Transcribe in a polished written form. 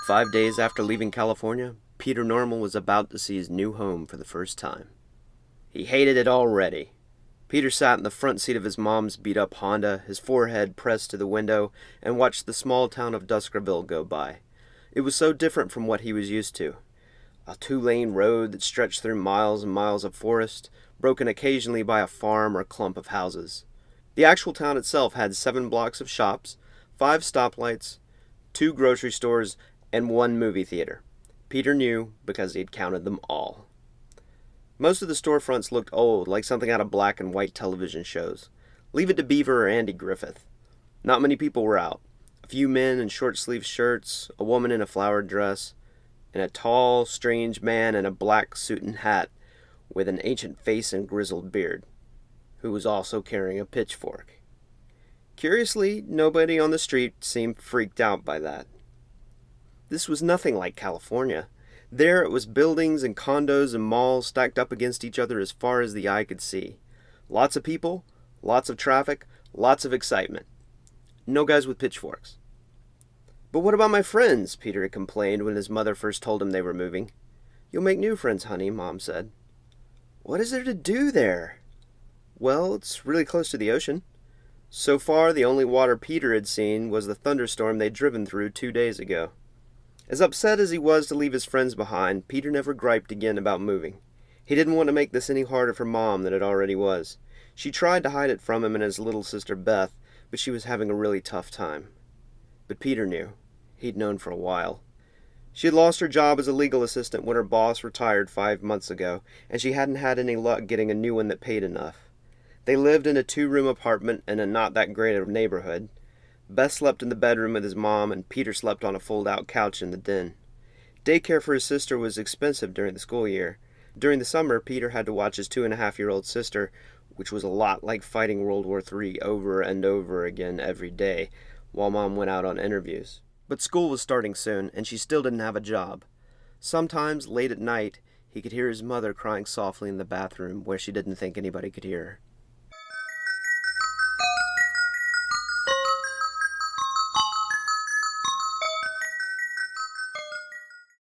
5 days after leaving California, Peter Normal was about to see his new home for the first time. He hated it already. Peter sat in the front seat of his mom's beat-up Honda, his forehead pressed to the window, and watched the small town of Duskerville go by. It was so different from what he was used to. A two-lane road that stretched through miles and miles of forest, broken occasionally by a farm or clump of houses. The actual town itself had 7 blocks of shops, 5 stoplights, 2 grocery stores, and 1 movie theater. Peter knew because he had counted them all. Most of the storefronts looked old, like something out of black and white television shows. Leave it to Beaver or Andy Griffith. Not many people were out. A few men in short-sleeved shirts, a woman in a flowered dress, and a tall, strange man in a black suit and hat with an ancient face and grizzled beard, who was also carrying a pitchfork. Curiously, nobody on the street seemed freaked out by that. This was nothing like California. There it was buildings and condos and malls stacked up against each other as far as the eye could see. Lots of people, lots of traffic, lots of excitement. No guys with pitchforks. "But what about my friends?" Peter had complained when his mother first told him they were moving. "You'll make new friends, honey," Mom said. "What is there to do there?" "Well, it's really close to the ocean." So far, the only water Peter had seen was the thunderstorm they'd driven through 2 days ago. As upset as he was to leave his friends behind, Peter never griped again about moving. He didn't want to make this any harder for Mom than it already was. She tried to hide it from him and his little sister Beth, but she was having a really tough time. But Peter knew. He'd known for a while. She had lost her job as a legal assistant when her boss retired 5 months ago, and she hadn't had any luck getting a new one that paid enough. They lived in a 2-room apartment in a not that great a neighborhood. Beth slept in the bedroom with his mom, and Peter slept on a fold-out couch in the den. Daycare for his sister was expensive during the school year. During the summer, Peter had to watch his 2.5-year-old sister, which was a lot like fighting World War III over and over again every day, while Mom went out on interviews. But school was starting soon, and she still didn't have a job. Sometimes, late at night, he could hear his mother crying softly in the bathroom where she didn't think anybody could hear her.